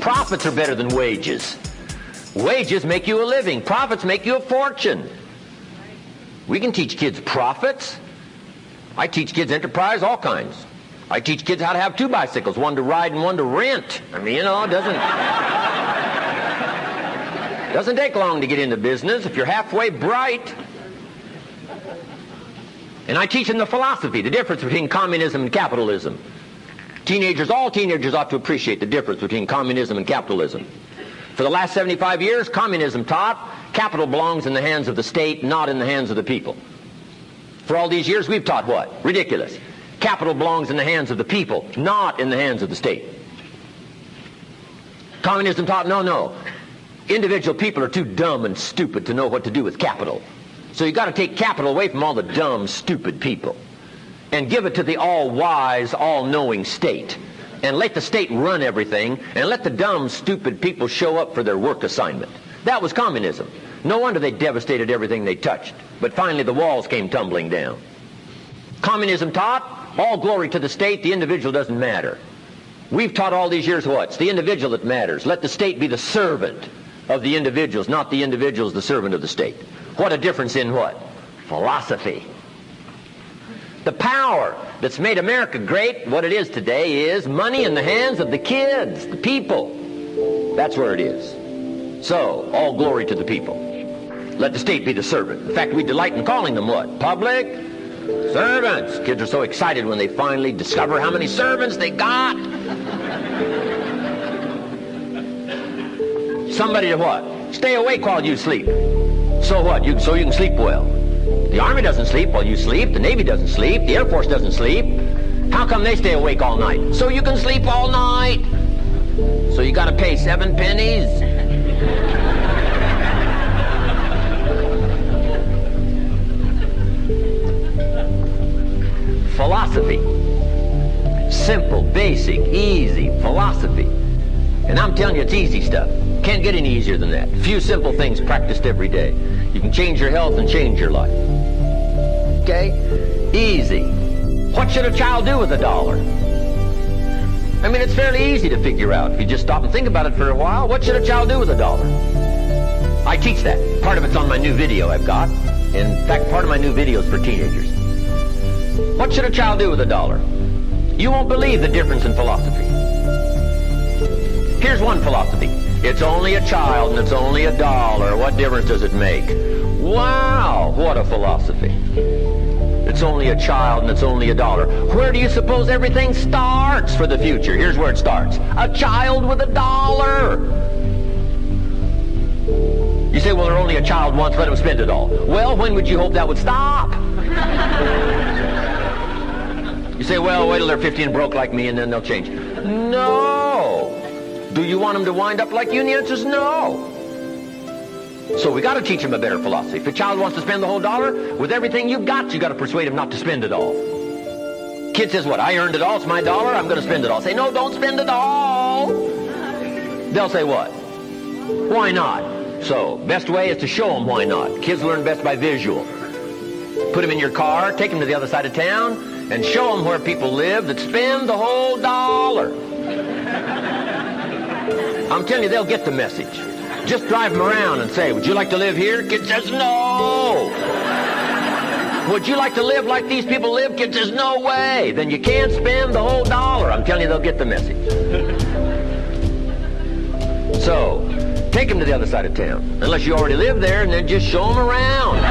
profits are better than wages. Wages make you a living. Profits make you a fortune. We can teach kids profits. I teach kids enterprise, all kinds. I teach kids how to have two bicycles, one to ride and one to rent. I mean, you know, it doesn't take long to get into business if you're halfway bright. And I teach them the philosophy, the difference between communism and capitalism. All teenagers ought to appreciate the difference between communism and capitalism. For the last 75 years, communism taught capital belongs in the hands of the state, not in the hands of the people. For all these years, we've taught what? Ridiculous. Capital belongs in the hands of the people, not in the hands of the state. Communism taught, no. Individual people are too dumb and stupid to know what to do with capital. So you've got to take capital away from all the dumb, stupid people and give it to the all-wise, all-knowing state. And let the state run everything, and let the dumb, stupid people show up for their work assignment. That was communism. No wonder they devastated everything they touched. But finally the walls came tumbling down. Communism taught, all glory to the state, the individual doesn't matter. We've taught all these years what? It's the individual that matters. Let the state be the servant of the individuals, not the individuals the servant of the state. What a difference in what? Philosophy. The power that's made America great, what it is today, is money in the hands of the kids, the people. That's where it is. So, all glory to the people. Let the state be the servant. In fact, we delight in calling them what? Public servants. Kids are so excited when they finally discover how many servants they got. Somebody to what? Stay awake while you sleep. So what? So you can sleep well. The Army doesn't sleep while you sleep. The Navy doesn't sleep. The Air Force doesn't sleep. How come they stay awake all night? So you can sleep all night. So you got to pay 7 pennies. Philosophy. Simple, basic, easy philosophy. And I'm telling you, it's easy stuff. Can't get any easier than that. A few simple things practiced every day. You can change your health and change your life. Okay? Easy. What should a child do with $1? I mean, it's fairly easy to figure out. If you just stop and think about it for a while, what should a child do with $1? I teach that. Part of it's on my new video I've got. In fact, part of my new video is for teenagers. What should a child do with $1? You won't believe the difference in philosophy. Here's one philosophy. It's only a child and it's only $1. What difference does it make? Wow, what a philosophy. It's only a child and it's only $1. Where do you suppose everything starts for the future? Here's where it starts. A child with $1. You say, well, they're only a child once, let them spend it all. Well, when would you hope that would stop? You say, well, wait till they're 15 and broke like me and then they'll change. No. Do you want them to wind up like you? And the answer is no. So we got to teach them a better philosophy. If a child wants to spend the whole $1, with everything you've got to persuade him not to spend it all. Kid says, what, I earned it all, it's my $1, I'm going to spend it all. Say, no, don't spend it all. They'll say, what? Why not? So, best way is to show them why not. Kids learn best by visual. Put them in your car, take them to the other side of town, and show them where people live that spend the whole $1. I'm telling you, they'll get the message. Just drive them around and say, would you like to live here? Kid says, no. Would you like to live like these people live? Kid says, no way. Then you can't spend the whole $1. I'm telling you, they'll get the message. So, take them to the other side of town. Unless you already live there, and then just show them around.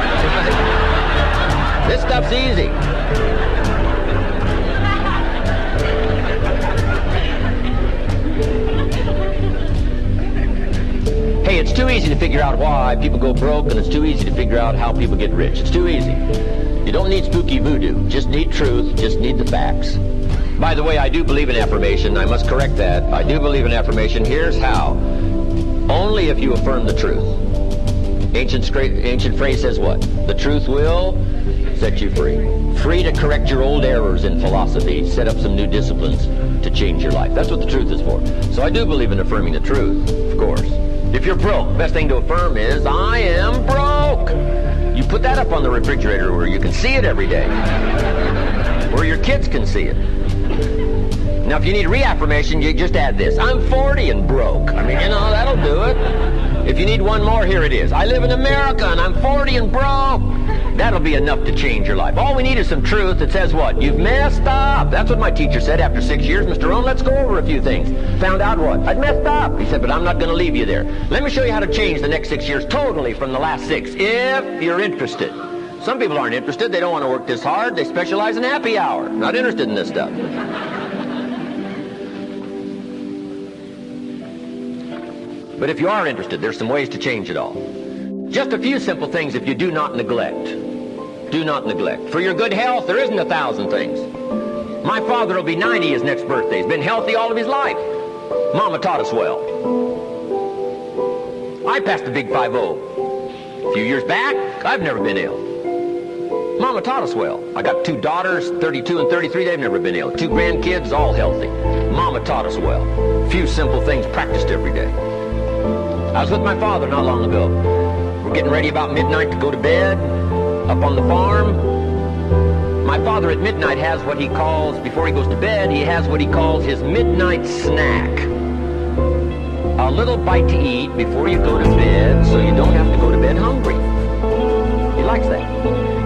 This stuff's easy. Hey, it's too easy to figure out why people go broke, and it's too easy to figure out how people get rich. It's too easy. You don't need spooky voodoo. Just need truth. Just need the facts. By the way, I do believe in affirmation. I must correct that. I do believe in affirmation. Here's how. Only if you affirm the truth. Ancient phrase says what? The truth will set you free. Free to correct your old errors in philosophy. Set up some new disciplines to change your life. That's what the truth is for. So I do believe in affirming the truth, of course. If you're broke, best thing to affirm is, I am broke. You put that up on the refrigerator where you can see it every day. Where your kids can see it. Now, if you need reaffirmation, you just add this. I'm 40 and broke. If you need one more, here it is. I live in America and I'm 40 and broke. That'll be enough to change your life. All we need is some truth that says what? You've messed up. That's what my teacher said after 6 years. Mr. Rohn, let's go over a few things. Found out what? I'd messed up. He said, but I'm not going to leave you there. Let me show you how to change the next 6 years totally from the last 6, if you're interested. Some people aren't interested. They don't want to work this hard. They specialize in happy hour. Not interested in this stuff. But if you are interested, there's some ways to change it all. Just a few simple things if you do not neglect. Do not neglect. For your good health, there isn't 1,000 things. My father will be 90 his next birthday. He's been healthy all of his life. Mama taught us well. I passed the big 5-0. A few years back, I've never been ill. Mama taught us well. I got 2 daughters, 32 and 33, they've never been ill. 2 grandkids, all healthy. Mama taught us well. A few simple things practiced every day. I was with my father not long ago. We're getting ready about midnight to go to bed, up on the farm. My father at midnight has what he calls, before he goes to bed, he has what he calls his midnight snack. A little bite to eat before you go to bed so you don't have to go to bed hungry. He likes that.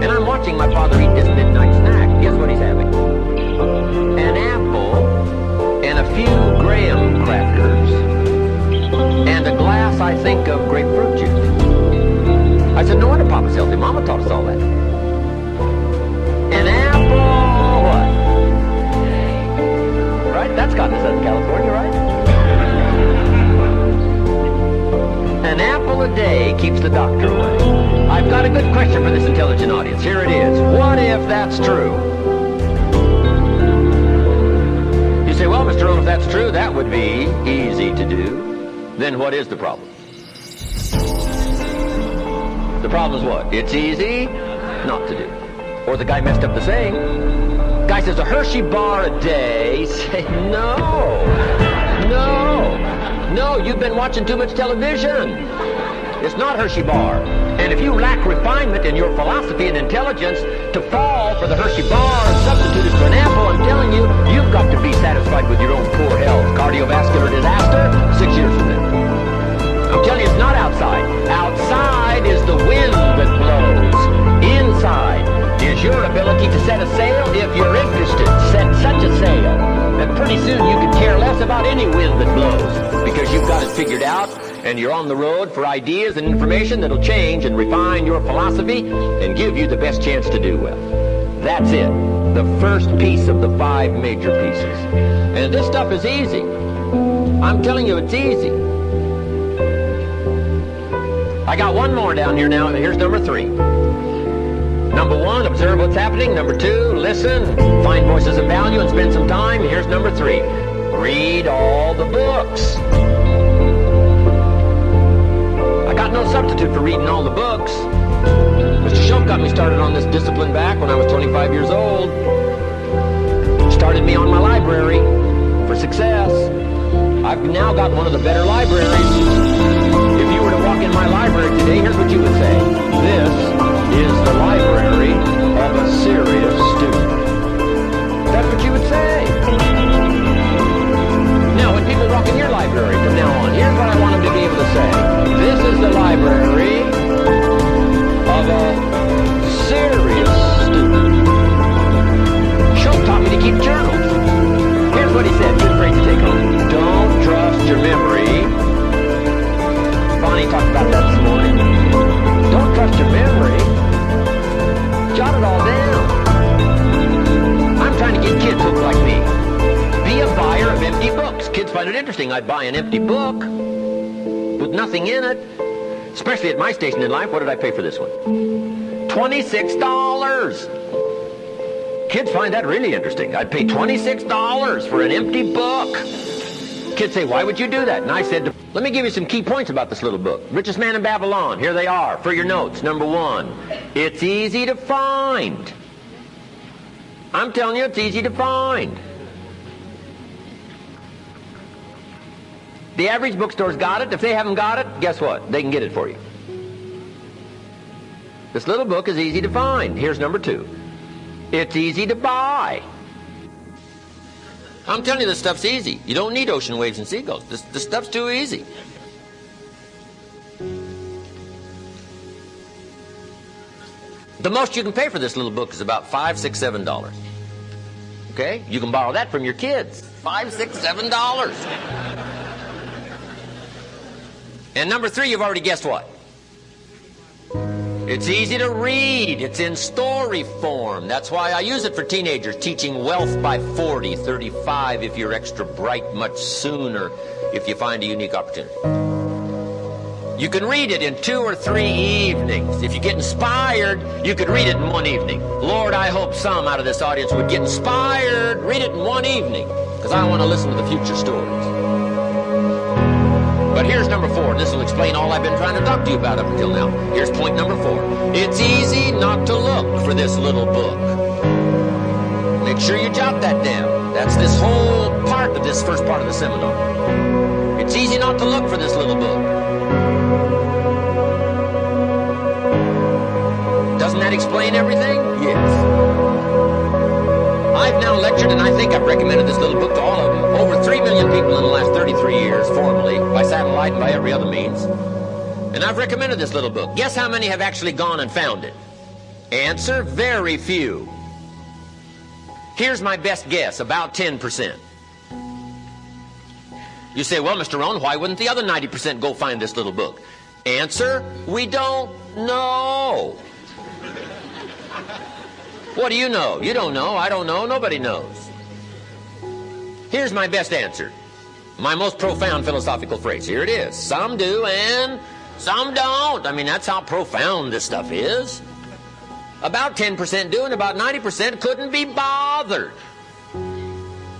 And I'm watching my father eat this midnight snack. Guess what he's having? An apple and a few graham crackers and a glass, I think, of grapefruit juice. I said, no wonder Papa's healthy. Mama taught us all that. An apple, what? Right? That's gotten to Southern California, right? An apple a day keeps the doctor away. I've got a good question for this intelligent audience. Here it is. What if that's true? You say, well, Mr. Rohn, if that's true, that would be easy to do. Then what is the problem? The problem is what? It's easy not to do. Or the guy messed up the saying. Guy says a Hershey bar a day. Say, no, you've been watching too much television. It's not Hershey bar. And if you lack refinement in your philosophy and intelligence to fall for the Hershey bar and substitute it for an apple, I'm telling you, you've got to be satisfied with your own poor health. Cardiovascular disaster, 6 years from now. I'm telling you, it's not outside. Outside is the wind that blows. Inside is your ability to set a sail if you're interested. Set such a sail that pretty soon you can care less about any wind that blows because you've got it figured out and you're on the road for ideas and information that'll change and refine your philosophy and give you the best chance to do well. That's it. The first piece of the 5 major pieces. And this stuff is easy. I'm telling you, it's easy. I got one more down here now. Here's number 3. Number 1, observe what's happening. Number 2, listen, find voices of value and spend some time. Here's number 3. Read all the books. I got no substitute for reading all the books. Mr. Schultz got me started on this discipline back when I was 25 years old. Started me on my library for success. I've now got one of the better libraries. If you were to walk in my library today, here's what you would say. This is the library of a serious student. That's what you would say. Now, when people walk in your library from now on, here's what I want them to be able to say. This is the library of a serious student. Schultz taught me to keep journals. Here's what he said. Good phrase to take home. Don't trust your memory. Bonnie talked about that this morning. Don't trust your memory. Jot it all down. I'm trying to get kids hooked like me. Be a buyer of empty books. Kids find it interesting. I'd buy an empty book with nothing in it. Especially at my station in life. What did I pay for this one? $26. Kids find that really interesting. I'd pay $26 for an empty book. Kids say, why would you do that? And I said, let me give you some key points about this little book. Richest Man in Babylon. Here they are for your notes. Number 1, it's easy to find. I'm telling you, it's easy to find. The average bookstore's got it. If they haven't got it, guess what? They can get it for you. This little book is easy to find. Here's number 2. It's easy to buy. I'm telling you, this stuff's easy. You don't need ocean waves and seagulls. This stuff's too easy. The most you can pay for this little book is about $5, $6, $7. Okay? You can borrow that from your kids. $5, $6, $7. And number 3, you've already guessed what? It's easy to read. It's in story form. That's why I use it for teenagers, teaching wealth by 40, 35 if you're extra bright, much sooner if you find a unique opportunity. You can read it in 2 or 3 evenings. If you get inspired, you could read it in 1 evening. Lord, I hope some out of this audience would get inspired, read it in 1 evening, because I want to listen to the future stories. But here's number 4. This will explain all I've been trying to talk to you about up until now. Here's point number 4. It's easy not to look for this little book. Make sure you jot that down. That's this whole part of this first part of the seminar. It's easy not to look for this little book. Doesn't that explain everything? Yes. I've now lectured, and I think I've recommended this little book to all of them. Over 3 million people in the last 33 years, formally, by satellite and by every other means. And I've recommended this little book. Guess how many have actually gone and found it? Answer, very few. Here's my best guess, about 10%. You say, well, Mr. Rohn, why wouldn't the other 90% go find this little book? Answer, we don't know. What do you know? You don't know. I don't know. Nobody knows. Here's my best answer. My most profound philosophical phrase. Here it is. Some do and some don't. I mean, that's how profound this stuff is. About 10% do and about 90% couldn't be bothered.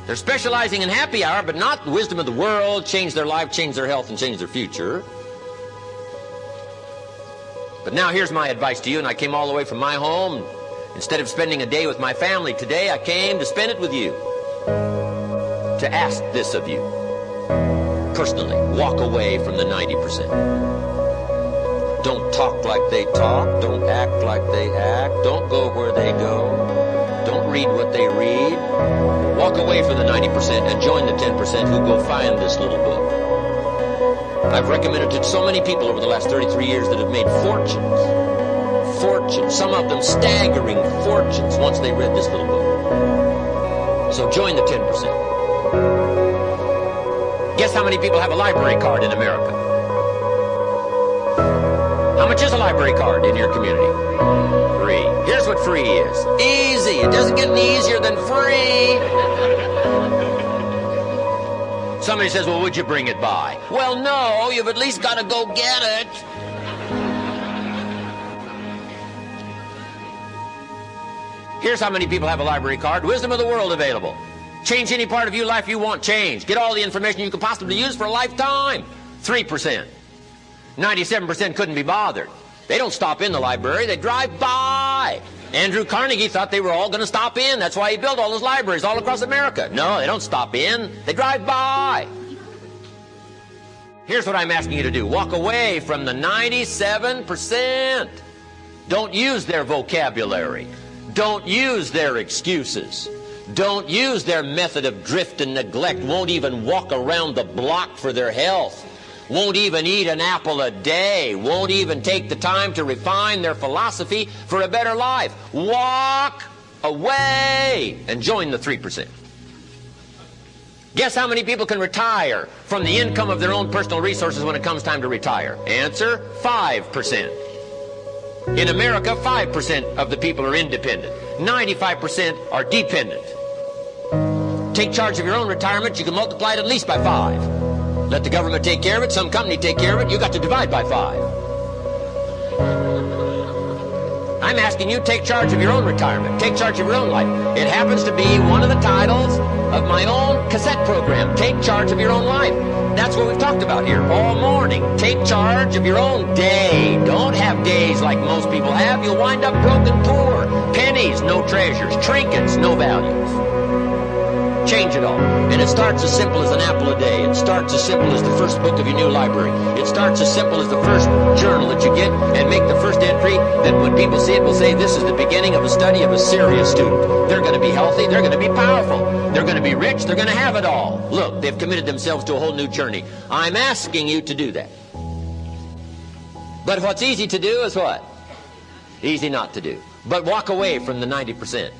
They're specializing in happy hour, but not the wisdom of the world, change their life, change their health, and change their future. But now here's my advice to you, and I came all the way from my home. Instead of spending a day with my family today, I came to spend it with you. To ask this of you. Personally, walk away from the 90%. Don't talk like they talk. Don't act like they act. Don't go where they go. Don't read what they read. Walk away from the 90% and join the 10% who go find this little book. I've recommended it to so many people over the last 33 years that have made fortunes. Fortunes, some of them staggering fortunes once they read this little book. So join the 10%. Guess how many people have a library card in America? How much is a library card in your community? Free. Here's what free is. Easy. It doesn't get any easier than free. Somebody says, well, would you bring it by? Well, no, you've at least got to go get it. Here's how many people have a library card. Wisdom of the world available. Change any part of your life you want changed. Get all the information you could possibly use for a lifetime. 3%. 97% couldn't be bothered. They don't stop in the library. They drive by. Andrew Carnegie thought they were all going to stop in. That's why he built all those libraries all across America. No, they don't stop in. They drive by. Here's what I'm asking you to do. Walk away from the 97%. Don't use their vocabulary. Don't use their excuses. Don't use their method of drift and neglect. Won't even walk around the block for their health. Won't even eat an apple a day. Won't even take the time to refine their philosophy for a better life. Walk away and join the 3%. Guess how many people can retire from the income of their own personal resources when it comes time to retire? Answer, 5%. In America, 5% of the people are independent. 95% are dependent. Take charge of your own retirement. You can multiply it at least by 5. Let the government take care of it. Some company take care of it. You got to divide by 5. I'm asking you, take charge of your own retirement. Take charge of your own life. It happens to be one of the titles of my own cassette program. Take charge of your own life. That's what we've talked about here all morning. Take charge of your own day. Don't have days like most people have. You'll wind up broke and poor. Pennies, no treasures. Trinkets, no values. Change it all. And it starts as simple as an apple a day. It starts as simple as the first book of your new library. It starts as simple as the first journal that you get, and make the first entry that when people see it will say, this is the beginning of a study of a serious student. They're going to be healthy. They're going to be powerful. They're going to be rich. They're going to have it all. Look, they've committed themselves to a whole new journey. I'm asking you to do that. But what's easy to do is what? Easy not to do. But walk away from the 90%.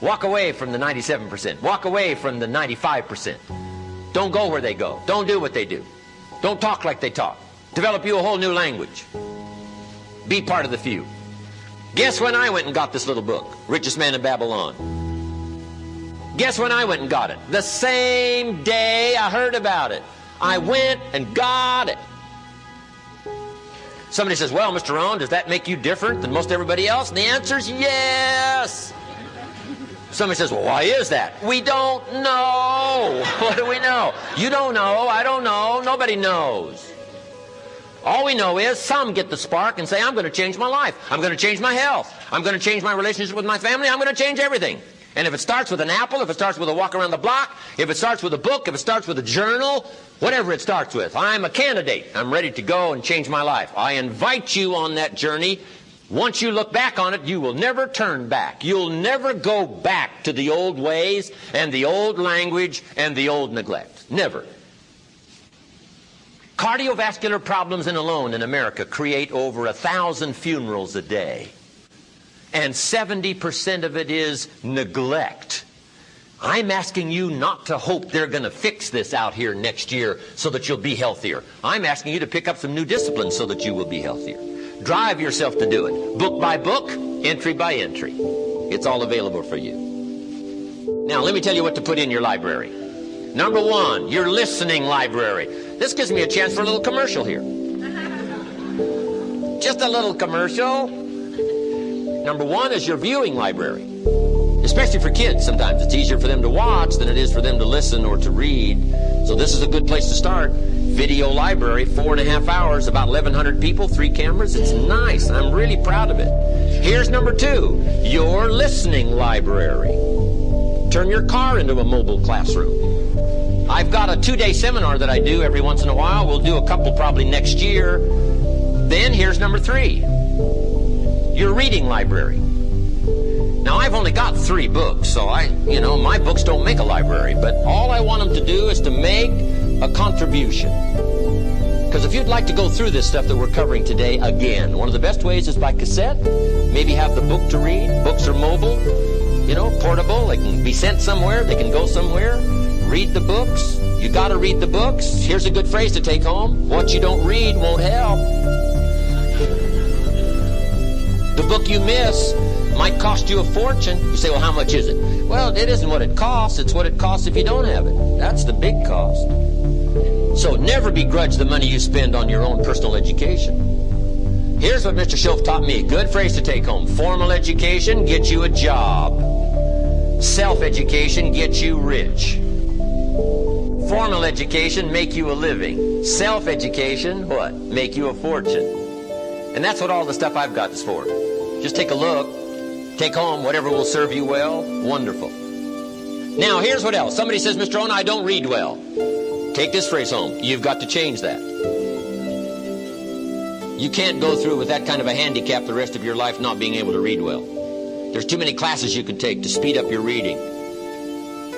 Walk away from the 97%. Walk away from the 95%. Don't go where they go. Don't do what they do. Don't talk like they talk. Develop you a whole new language. Be part of the few. Guess when I went and got this little book, Richest Man in Babylon? Guess when I went and got it? The same day I heard about it. I went and got it. Somebody says, well, Mr. Rohn, does that make you different than most everybody else? And the answer is yes. Somebody says, well, why is that? We don't know. What do we know? You don't know. I don't know. Nobody knows. All we know is some get the spark and say, I'm going to change my life. I'm going to change my health. I'm going to change my relationship with my family. I'm going to change everything. And if it starts with an apple, if it starts with a walk around the block, if it starts with a book, if it starts with a journal, whatever it starts with, I'm a candidate. I'm ready to go and change my life. I invite you on that journey. Once you look back on it, you will never turn back. You'll never go back to the old ways and the old language and the old neglect. Never. Cardiovascular problems alone in America create over 1,000 funerals a day. And 70% of it is neglect. I'm asking you not to hope they're going to fix this out here next year so that you'll be healthier. I'm asking you to pick up some new disciplines so that you will be healthier. Drive yourself to do it. Book by book, entry by entry. It's all available for you. Now, let me tell you what to put in your library. Number one, your listening library. This gives me a chance for a little commercial here. Just a little commercial. Number one is your viewing library. Especially for kids, sometimes it's easier for them to watch than it is for them to listen or to read. So this is a good place to start. Video library, 4.5 hours, about 1,100 people, 3 cameras. It's nice. I'm really proud of it. Here's number two, your listening library. Turn your car into a mobile classroom. I've got a 2-day seminar that I do every once in a while. We'll do a couple probably next year. Then here's number three, your reading library. Now, I've only got 3 books, so my books don't make a library, but all I want them to do is to make a contribution. Because if you'd like to go through this stuff that we're covering today again, one of the best ways is by cassette. Maybe have the book to read. Books are mobile, portable. They can be sent somewhere. They can go somewhere. Read the books. You got to read the books. Here's a good phrase to take home. What you don't read won't help. The book you miss might cost you a fortune. You say, well, how much is it? Well, it isn't what it costs. It's what it costs if you don't have it. That's the big cost. So never begrudge the money you spend on your own personal education. Here's what Mr. Schoaf taught me. Good phrase to take home. Formal education gets you a job. Self-education gets you rich. Formal education make you a living. Self-education, what? Make you a fortune. And that's what all the stuff I've got is for. Just take a look. Take home whatever will serve you well. Wonderful. Now, here's what else. Somebody says, Mr. Rohn, I don't read well. Take this phrase home. You've got to change that. You can't go through with that kind of a handicap the rest of your life not being able to read well. There's too many classes you can take to speed up your reading.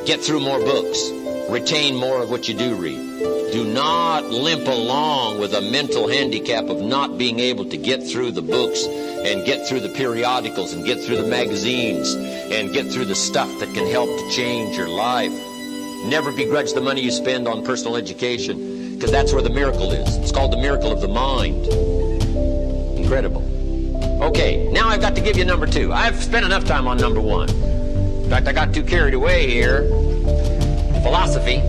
Get through more books. Retain more of what you do read. Do not limp along with a mental handicap of not being able to get through the books and get through the periodicals and get through the magazines and get through the stuff that can help to change your life. Never begrudge the money you spend on personal education, because that's where the miracle is. It's called the miracle of the mind. Incredible. Okay, now I've got to give you number two. I've spent enough time on number one. In fact, I got too carried away here. Philosophy.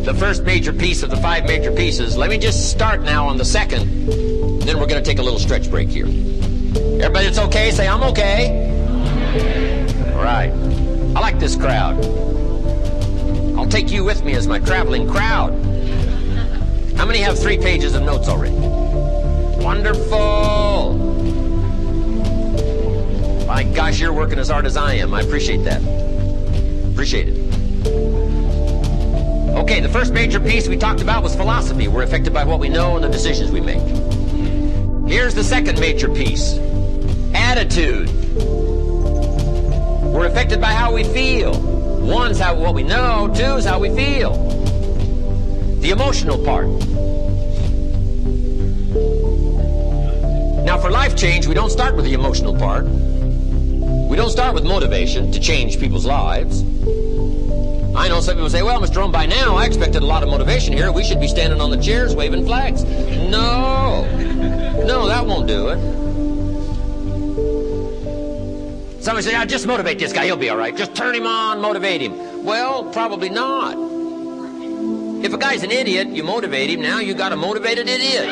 The first major piece of the 5 major pieces. Let me just start now on the second. Then we're going to take a little stretch break here. Everybody that's okay, say, I'm okay. All right. I like this crowd. I'll take you with me as my traveling crowd. How many have 3 pages of notes already? Wonderful. My gosh, you're working as hard as I am. I appreciate that. Appreciate it. Okay, the first major piece we talked about was philosophy. We're affected by what we know and the decisions we make. Here's the second major piece. Attitude. We're affected by how we feel. 1's what we know, 2 is how we feel. The emotional part. Now, Now, for life change, we don't start with the emotional part. We don't start with motivation to change people's lives. I know some people say, well, Mr. Rohn, by now I expected a lot of motivation here. We should be standing on the chairs waving flags. No, that won't do it. Somebody say, just motivate this guy, he'll be all right. Just turn him on, motivate him. Well, probably not. If a guy's an idiot, you motivate him, now you got a motivated idiot.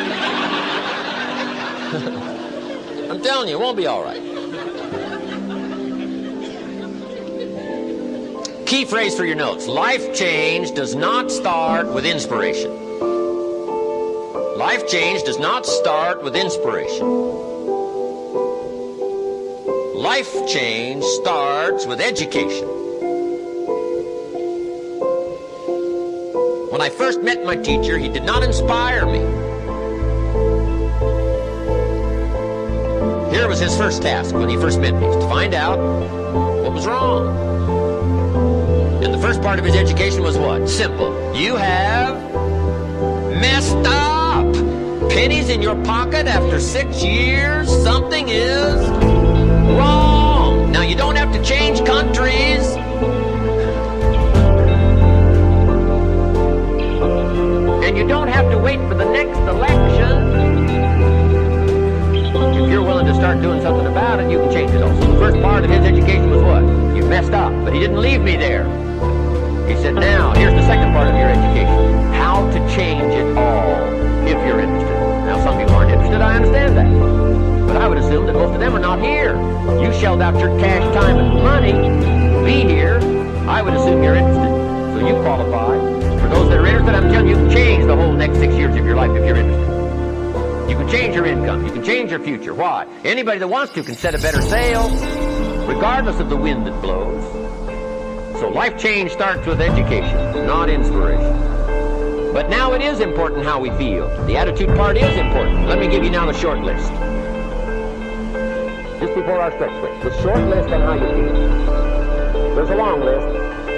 I'm telling you, it won't be all right. Key phrase for your notes. Life change does not start with inspiration. Life change does not start with inspiration. Life change starts with education. When I first met my teacher, he did not inspire me. Here was his first task when he first met me, to find out what was wrong. And the first part of his education was what? Simple. You have messed up. Pennies in your pocket after 6 years. Something is wrong. Now, you don't have to change countries. And you don't have to wait for the next election. If you're willing to start doing something about it, you can change it also. The first part of his education was what? You messed up. But he didn't leave me there. He said, now, here's the second part of your education. How to change it all, if you're interested. Now, some people aren't interested, I understand that. But I would assume that most of them are not here. You shelled out your cash, time, and money to be here. I would assume you're interested. So you qualify. For those that are interested, I'm telling you, you can change the whole next 6 years of your life if you're interested. You can change your income. You can change your future. Why? Anybody that wants to can set a better sail, regardless of the wind that blows. So life change starts with education, not inspiration. But now it is important how we feel. The attitude part is important. Let me give you now the short list. Just before our stretch break, the short list on how you feel. There's a long list.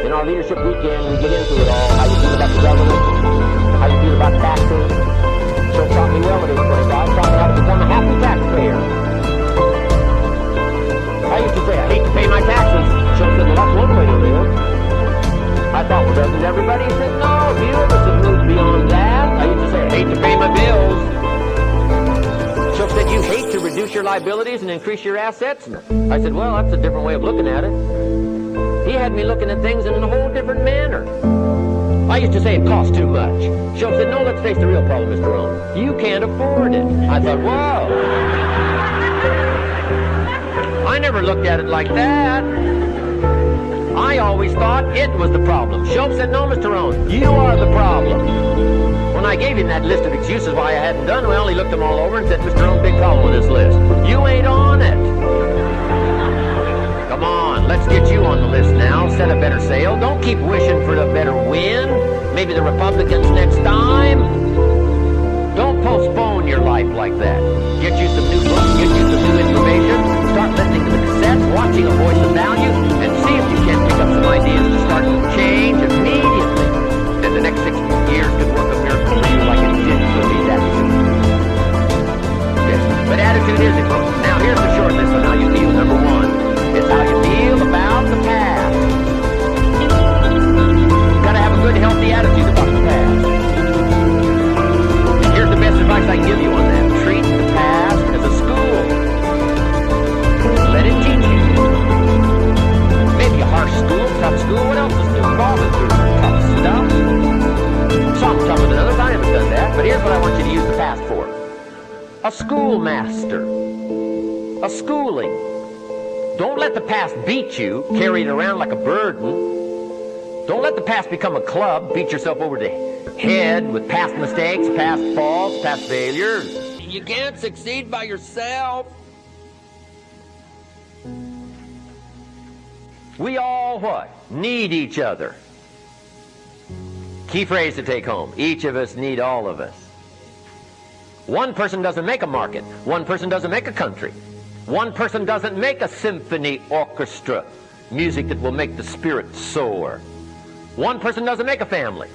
In our leadership weekend, we get into it all. How you feel about the government, how you feel about taxes. She'll taught me well at age 25, taught me how to become a happy taxpayer. I used to say, I hate to pay my taxes. She'll said, well, that's one way to live. I thought, well, doesn't everybody? He said, no, few of us have moved beyond that. I used to say, I hate to pay my bills. She'll said, you hate to reduce your liabilities and increase your assets? I said, well, that's a different way of looking at it. He had me looking at things in a whole different manner. I used to say it costs too much. She'll said, no, let's face the real problem, Mr. Rohn. You can't afford it. I thought, whoa. I never looked at it like that. I always thought it was the problem. Shope said, no, Mr. Rohn, you are the problem. When I gave him that list of excuses why I hadn't done well, he looked them all over and said, Mr. Rohn, big problem with this list. You ain't on it. Come on, let's get you on the list now. Set a better sail. Don't keep wishing for a better win. Maybe the Republicans next time. Don't postpone your life like that. Get you some new books, get you some new information. Start listening to the cassettes, watching A Voice of Value, and see if you can't pick up some ideas to start to change immediately. And the next 6 years could work a miracle for you like it did for these attitudes. Okay. But attitude is important. Now here's the short list on how you feel. Number one, it's how you feel about the past. You've got to have a good, healthy attitude about the past. And here's the best advice I can give you on that. Treat the past as a school. Let it teach you. Maybe a harsh school, tough school. What else is new? We've all been through tough stuff. Some tougher than others. I haven't done that. But here's what I want you to use the past for. A schoolmaster. A schooling. Don't let the past beat you, carry it around like a burden. Don't let the past become a club, beat yourself over the head with past mistakes, past faults, past failures. You can't succeed by yourself. We all what? Need each other. Key phrase to take home. Each of us need all of us. One person doesn't make a market. One person doesn't make a country. One person doesn't make a symphony orchestra, music that will make the spirit soar. One person doesn't make a family.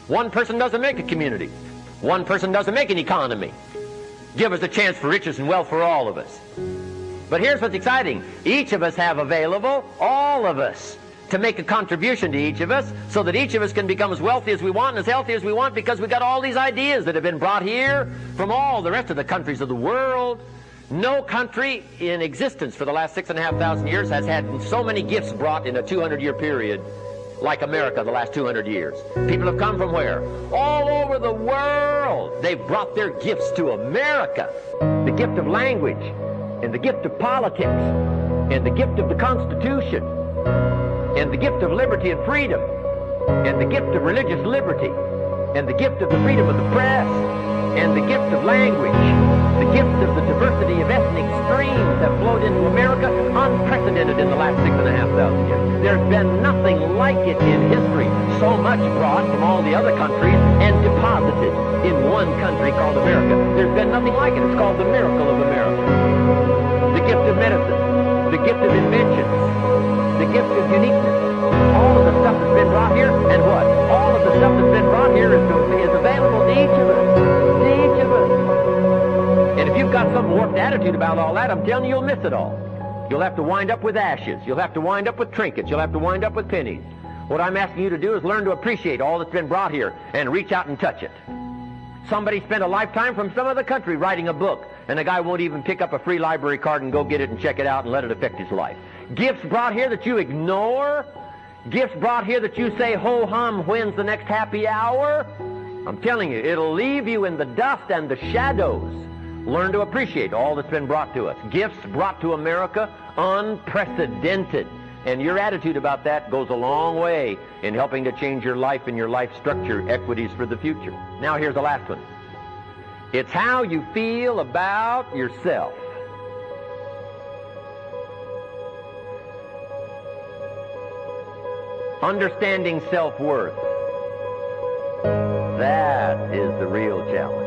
One person doesn't make a community. One person doesn't make an economy. give us a chance for riches and wealth for all of us. But here's what's exciting. Each of us have available, all of us, to make a contribution to each of us so that each of us can become as wealthy as we want and as healthy as we want, because we've got all these ideas that have been brought here from all the rest of the countries of the world. No country in existence for the last 6,500 years has had so many gifts brought in a 200-year period like America the last 200 years. People have come from where? All over the world. They've brought their gifts to America. The gift of language, and the gift of politics, and the gift of the Constitution, and the gift of liberty and freedom, and the gift of religious liberty, and the gift of the freedom of the press, and the gift of language, the gift of the diversity of ethnic streams have flowed into America, unprecedented in the last 6,500 years. There's been nothing like it in history. So much brought from all the other countries and deposited in one country called America. There's been nothing like it. It's called the miracle of America. The gift of medicine, the gift of inventions, the gift of uniqueness. All of the stuff that's been brought here, and what? All of the stuff that's been brought here is available to each of us. To each of us. And if you've got some warped attitude about all that, I'm telling you, you'll miss it all. You'll have to wind up with ashes. You'll have to wind up with trinkets. You'll have to wind up with pennies. What I'm asking you to do is learn to appreciate all that's been brought here and reach out and touch it. Somebody spent a lifetime from some other country writing a book, and the guy won't even pick up a free library card and go get it and check it out and let it affect his life. Gifts brought here that you ignore. Gifts brought here that you say, ho-hum, when's the next happy hour? I'm telling you, it'll leave you in the dust and the shadows. Learn to appreciate all that's been brought to us. Gifts brought to America, unprecedented. And your attitude about that goes a long way in helping to change your life and your life structure equities for the future. Now here's the last one. It's how you feel about yourself. Understanding self-worth. That is the real challenge.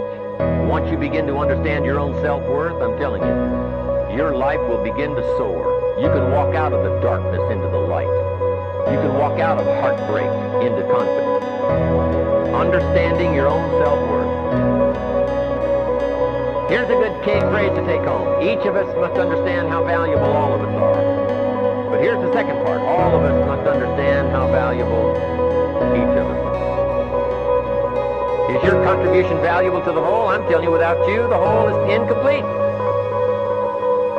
Once you begin to understand your own self-worth, I'm telling you, your life will begin to soar. You can walk out of the darkness into the light. You can walk out of heartbreak into confidence. Understanding your own self-worth. Here's a good phrase to take home. Each of us must understand how valuable all of us are. But here's the second part. All of us must understand how valuable each of us are. Is your contribution valuable to the whole? I'm telling you, without you, the whole is incomplete.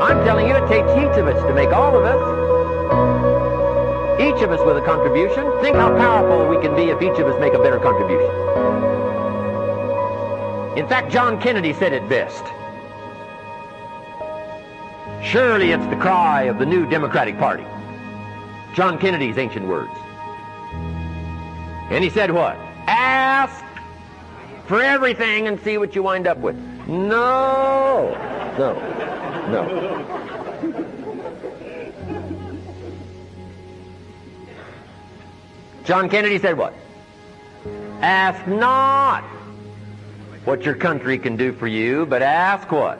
I'm telling you, it takes each of us to make all of us. Each of us with a contribution. Think how powerful we can be if each of us make a better contribution. In fact, John Kennedy said it best. Surely it's the cry of the new Democratic Party. John Kennedy's ancient words. And he said what? Ask for everything and see what you wind up with. No. John Kennedy said what? Ask not what your country can do for you, but ask what?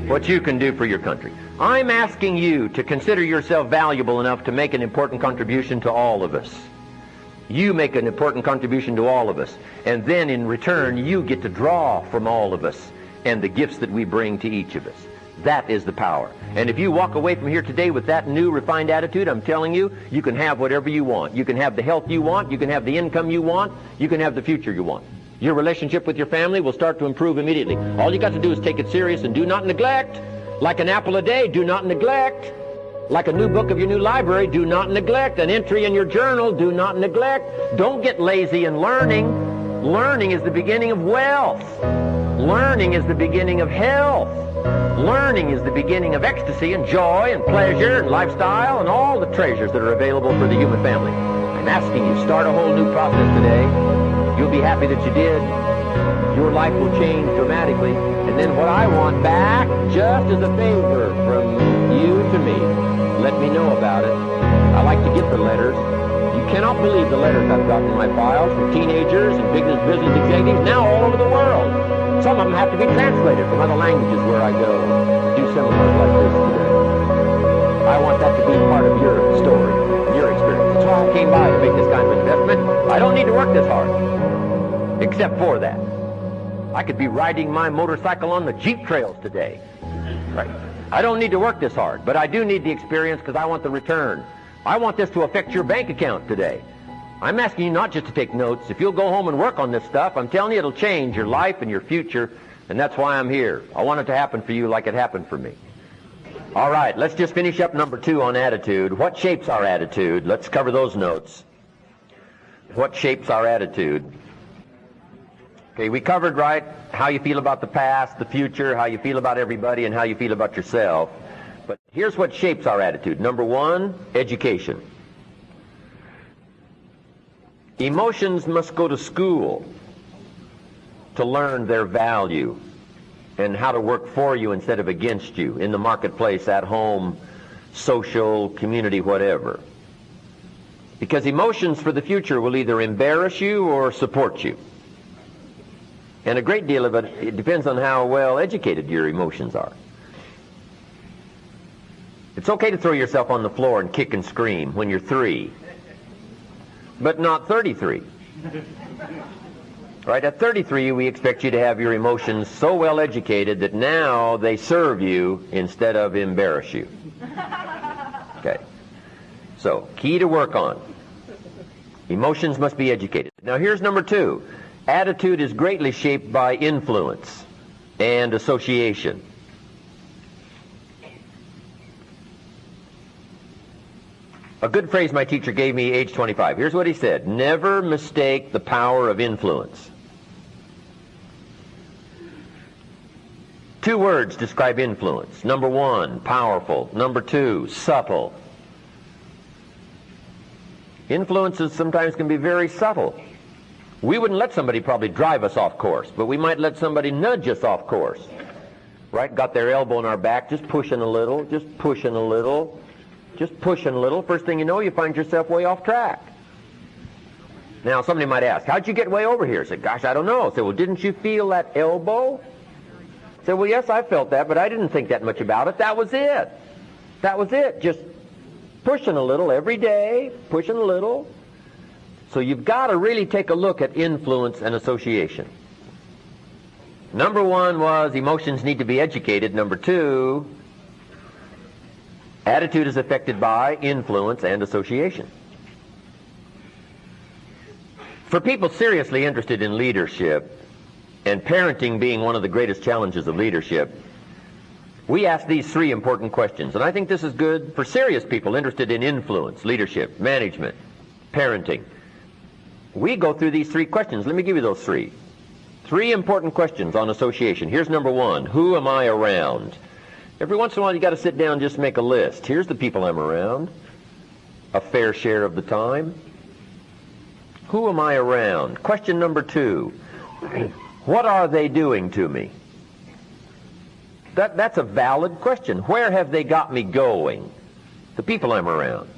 What you can do for your country. I'm asking you to consider yourself valuable enough to make an important contribution to all of us. You make an important contribution to all of us, and then in return you get to draw from all of us and the gifts that we bring to each of us. That is the power. And if you walk away from here today with that new refined attitude, I'm telling you, you can have whatever you want. You can have the health you want, you can have the income you want, you can have the future you want. Your relationship with your family will start to improve immediately. All you got to do is take it serious and do not neglect. Like an apple a day, do not neglect. Like a new book of your new library, do not neglect. An entry in your journal, do not neglect. Don't get lazy in learning. Learning is the beginning of wealth. Learning is the beginning of health. Learning is the beginning of ecstasy and joy and pleasure and lifestyle and all the treasures that are available for the human family. I'm asking you, start a whole new process today. You'll be happy that you did. Your life will change dramatically. And then what I want back, just as a favor from you to me, let me know about it. I like to get the letters. You cannot believe the letters I've gotten in my files from teenagers and business executives now all over the world. Some of them have to be translated from other languages where I go do seminars like this today. I want that to be part of your story, your experience. That's why I came by to make this kind of investment. I don't need to work this hard, except for that. I could be riding my motorcycle on the Jeep trails today. Right? I don't need to work this hard, but I do need the experience because I want the return. I want this to affect your bank account today. I'm asking you not just to take notes. If you'll go home and work on this stuff, I'm telling you it'll change your life and your future, and that's why I'm here. I want it to happen for you like it happened for me. All right, let's just finish up number 2 on attitude. What shapes our attitude? Let's cover those notes. What shapes our attitude? Okay, we covered, right, how you feel about the past, the future, how you feel about everybody, and how you feel about yourself. But here's what shapes our attitude. Number 1, education. Emotions must go to school to learn their value and how to work for you instead of against you in the marketplace, at home, social, community, whatever. Because emotions for the future will either embarrass you or support you. And a great deal of it depends on how well educated your emotions are. It's okay to throw yourself on the floor and kick and scream when you're 3, but not 33. Right? At 33, we expect you to have your emotions so well educated that now they serve you instead of embarrass you. Okay. So, key to work on. Emotions must be educated. Now here's number 2. Attitude is greatly shaped by influence and association. A good phrase my teacher gave me age 25. Here's what he said. Never mistake the power of influence. 2 words describe influence. Number 1, powerful. Number 2, subtle. Influences sometimes can be very subtle. We wouldn't let somebody probably drive us off course, but we might let somebody nudge us off course. Right? Got their elbow in our back, just pushing a little, just pushing a little, just pushing a little. First thing you know, you find yourself way off track. Now, somebody might ask, how'd you get way over here? I said, gosh, I don't know. I said, well, didn't you feel that elbow? I said, well, yes, I felt that, but I didn't think that much about it. That was it. That was it. Just pushing a little every day, pushing a little. So you've got to really take a look at influence and association. Number 1 was emotions need to be educated. Number 2, attitude is affected by influence and association. For people seriously interested in leadership, and parenting being one of the greatest challenges of leadership, we ask these 3 important questions. And I think this is good for serious people interested in influence, leadership, management, parenting. We go through these 3 questions. Let me give you those 3. 3 important questions on association. Here's number 1. Who am I around? Every once in a while you got to sit down and just make a list. Here's the people I'm around, a fair share of the time. Who am I around? Question number 2. What are they doing to me? That's a valid question. Where have they got me going? The people I'm around.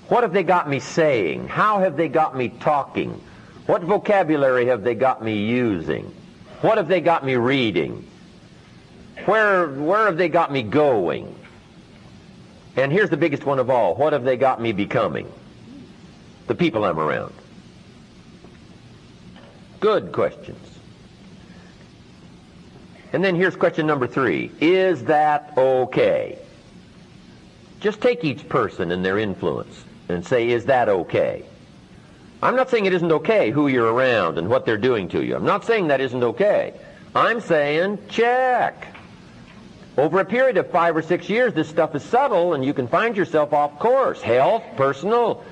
What have they got me saying? How have they got me talking? What vocabulary have they got me using? What have they got me reading? Where have they got me going? And here's the biggest one of all. What have they got me becoming? The people I'm around. Good questions. And then here's question number 3. Is that okay? Just take each person and their influence and say, is that okay? I'm not saying it isn't okay who you're around and what they're doing to you. I'm not saying that isn't okay. I'm saying check. Over a period of 5 or 6 years, this stuff is subtle and you can find yourself off course. Health, personal,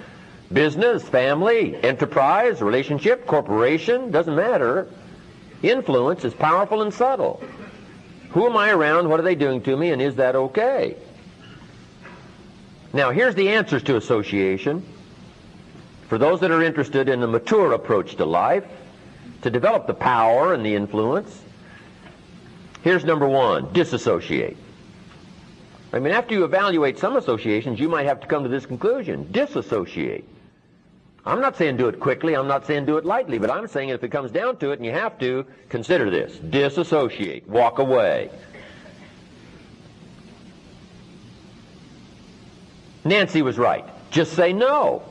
business, family, enterprise, relationship, corporation, doesn't matter. Influence is powerful and subtle. Who am I around? What are they doing to me? And is that okay? Now, here's the answers to association. For those that are interested in a mature approach to life, to develop the power and the influence, here's number 1, disassociate. I mean, after you evaluate some associations, you might have to come to this conclusion, disassociate. I'm not saying do it quickly, I'm not saying do it lightly, but I'm saying if it comes down to it and you have to, consider this, disassociate, walk away. Nancy was right. Just say no.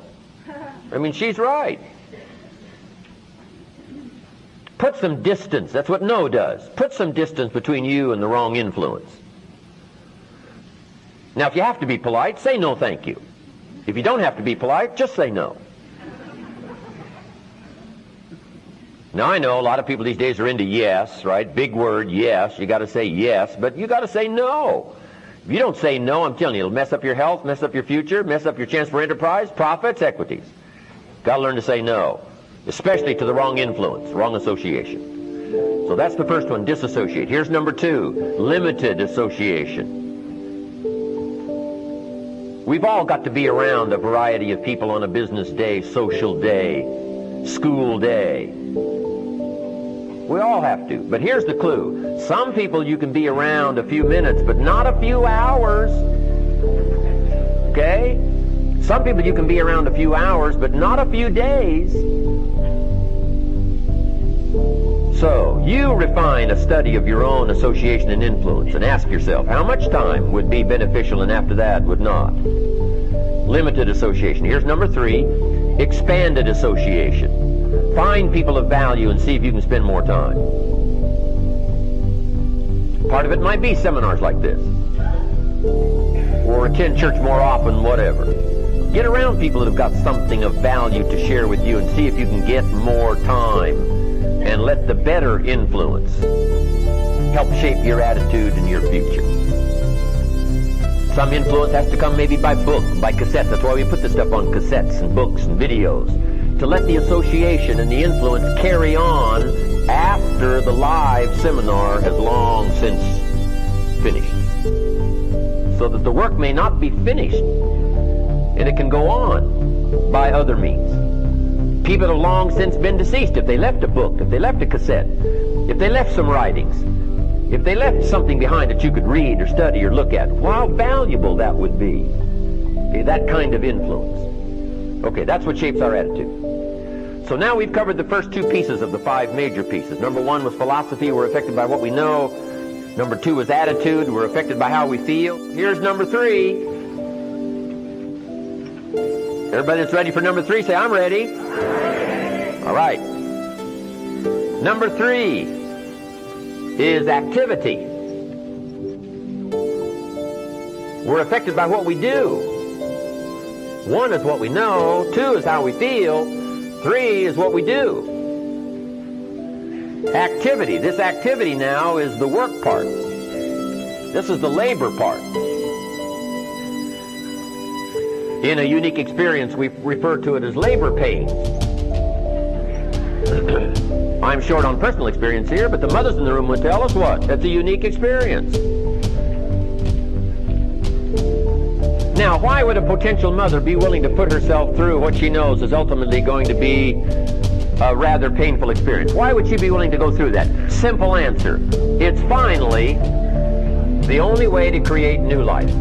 I mean, she's right. Put some distance. That's what no does. Put some distance between you and the wrong influence. Now, if you have to be polite, say no thank you. If you don't have to be polite, just say no. Now, I know a lot of people these days are into yes, right? Big word, yes. You got to say yes, but you got to say no. If you don't say no, I'm telling you, it'll mess up your health, mess up your future, mess up your chance for enterprise, profits, equities. Got to learn to say no, especially to the wrong influence, wrong association. So that's the first one, disassociate. Here's number 2, limited association. We've all got to be around a variety of people on a business day, social day, school day. We all have to. But here's the clue. Some people you can be around a few minutes, but not a few hours. Okay? Some people you can be around a few hours, but not a few days. So, you refine a study of your own association and influence and ask yourself, how much time would be beneficial and after that would not? Limited association. Here's number 3, expanded association. Find people of value and see if you can spend more time. Part of it might be seminars like this, or attend church more often, whatever. Get around people that have got something of value to share with you and see if you can get more time, and let the better influence help shape your attitude and your future. Some influence has to come maybe by book, by cassettes. That's why we put this stuff on cassettes and books and videos, to let the association and the influence carry on after the live seminar has long since finished, so that the work may not be finished and it can go on by other means. People have long since been deceased. If they left a book, if they left a cassette, if they left some writings, if they left something behind that you could read or study or look at, how valuable that would be. Okay, that kind of influence. Okay, that's what shapes our attitude. So now we've covered the first 2 pieces of the 5 major pieces. Number 1 was philosophy. We're affected by what we know. Number 2 was attitude. We're affected by how we feel. Here's number 3. Everybody that's ready for number 3, say, I'm ready. All right. Number 3 is activity. We're affected by what we do. 1 is what we know. 2 is how we feel. 3 is what we do. Activity. This activity now is the work part. This is the labor part. In a unique experience, we refer to it as labor pains. I'm short on personal experience here, but the mothers in the room would tell us what? That's a unique experience. Now, why would a potential mother be willing to put herself through what she knows is ultimately going to be a rather painful experience? Why would she be willing to go through that? Simple answer. It's finally the only way to create new life.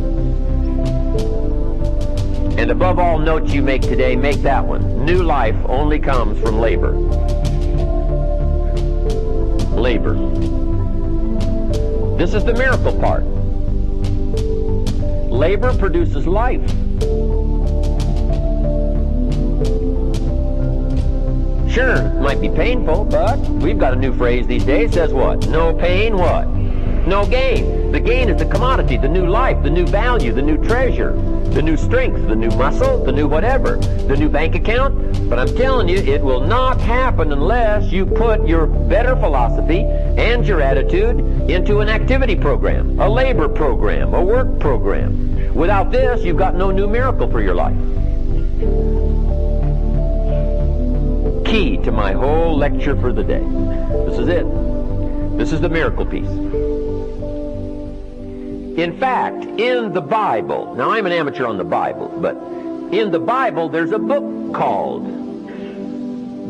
And above all notes you make today, make that one. New life only comes from labor. Labor. This is the miracle part. Labor produces life. Sure, it might be painful, but we've got a new phrase these days. Says what? No pain, what? No gain. The gain is the commodity, the new life, the new value, the new treasure, the new strength, the new muscle, the new whatever, the new bank account. But I'm telling you, it will not happen unless you put your better philosophy and your attitude into an activity program, a labor program, a work program. Without this, you've got no new miracle for your life. Key to my whole lecture for the day. This is it. This is the miracle piece. In fact, in the Bible, now I'm an amateur on the Bible, but in the Bible there's a book called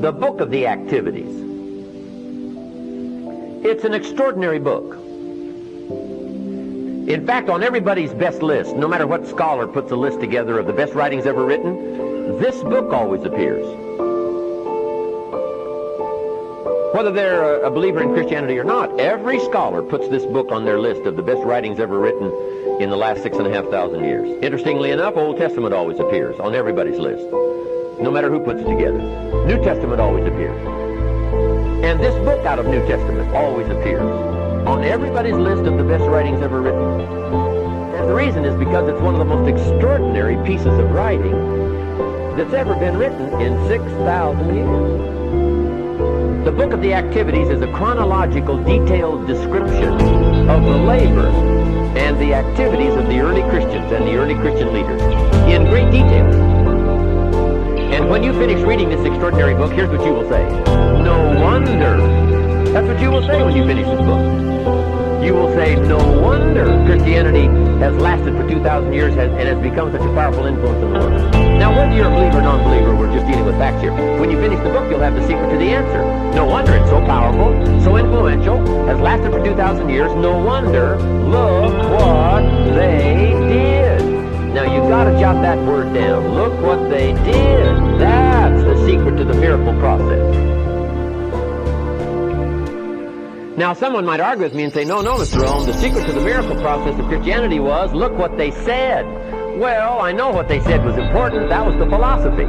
the Book of the Activities. It's an extraordinary book. In fact, on everybody's best list, no matter what scholar puts a list together of the best writings ever written, this book always appears. Whether they're a believer in Christianity or not, every scholar puts this book on their list of the best writings ever written in the last 6,500 years. Interestingly enough, Old Testament always appears on everybody's list, no matter who puts it together. New Testament always appears. And this book out of New Testament always appears on everybody's list of the best writings ever written. And the reason is because it's one of the most extraordinary pieces of writing that's ever been written in 6,000 years. The book of the activities is a chronological, detailed description of the labor and the activities of the early Christians and the early Christian leaders in great detail. And when you finish reading this extraordinary book, here's what you will say. No wonder. That's what you will say when you finish this book. You will say, no wonder Christianity has lasted for 2,000 years and has become such a powerful influence in the world. Now, whether you're a believer or non-believer, we're just dealing with facts here. When you finish the book, you'll have the secret to the answer. No wonder it's so powerful, so influential, has lasted for 2,000 years. No wonder, look what they did. Now, you've got to jot that word down. Look what they did. That's the secret to the miracle process. Now, someone might argue with me and say, no, Mr. Rohn, the secret to the miracle process of Christianity was, look what they said. Well, I know what they said was important. That was the philosophy.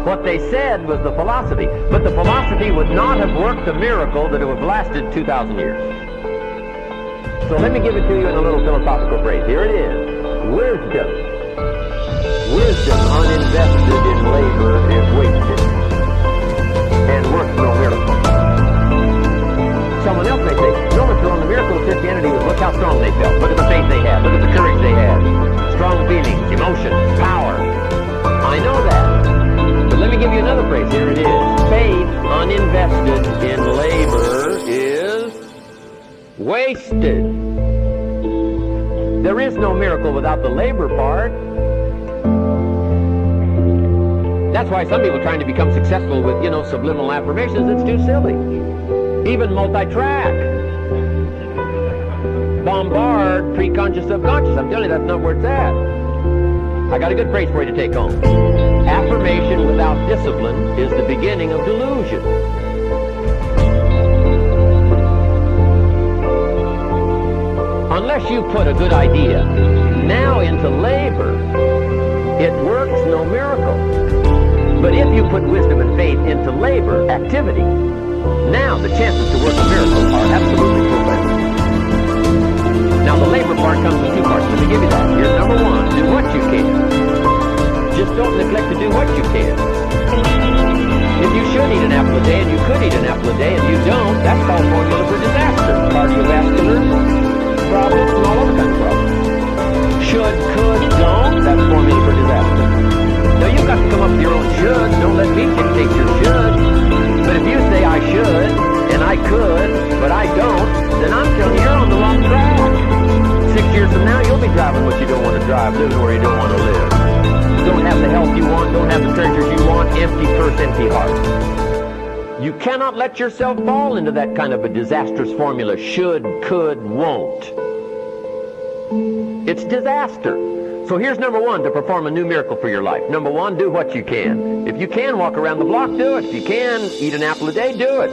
What they said was the philosophy. But the philosophy would not have worked the miracle that it would have lasted 2,000 years. So let me give it to you in a little philosophical phrase. Here it is. Wisdom. Wisdom uninvested in labor is wasted and works no miracle. Someone else may say, no, Mr. Rohn, the miracle of Christianity was look how strong they felt. Look at the faith they had. Look at the courage they had. Strong feelings, emotion, power. I know that. But let me give you another phrase. Here it is. Faith uninvested in labor is wasted. There is no miracle without the labor part. That's why some people trying to become successful with, subliminal affirmations, it's too silly. Even multi-track. Bombard, pre-conscious, subconscious. I'm telling you, that's not where it's at. I got a good phrase for you to take home. Affirmation without discipline is the beginning of delusion. Unless you put a good idea now into labor, it works no miracle. But if you put wisdom and faith into labor, activity, now the chances to work a miracle are absolutely profound. Now the labor part comes in two parts. Let me give you that. Here's number one. Do what you can. Just don't neglect to do what you can. If you should eat an apple a day and you could eat an apple a day and you don't, that's called formula for disaster. Cardiovascular problems and all other kinds of problems. Should, could, don't, that's formula for disaster. Now you've got to come up with your own should. Don't let me dictate your should. But if you say I should, and I could, but I don't, then I'm telling you you're on the wrong track. 6 years from now, you'll be driving what you don't want to drive, living where you don't want to live. Don't have the health you want, don't have the treasures you want, empty purse, empty heart. You cannot let yourself fall into that kind of a disastrous formula, should, could, won't. It's disaster. So here's number one to perform a new miracle for your life. Number one, do what you can. If you can walk around the block, do it. If you can eat an apple a day, do it.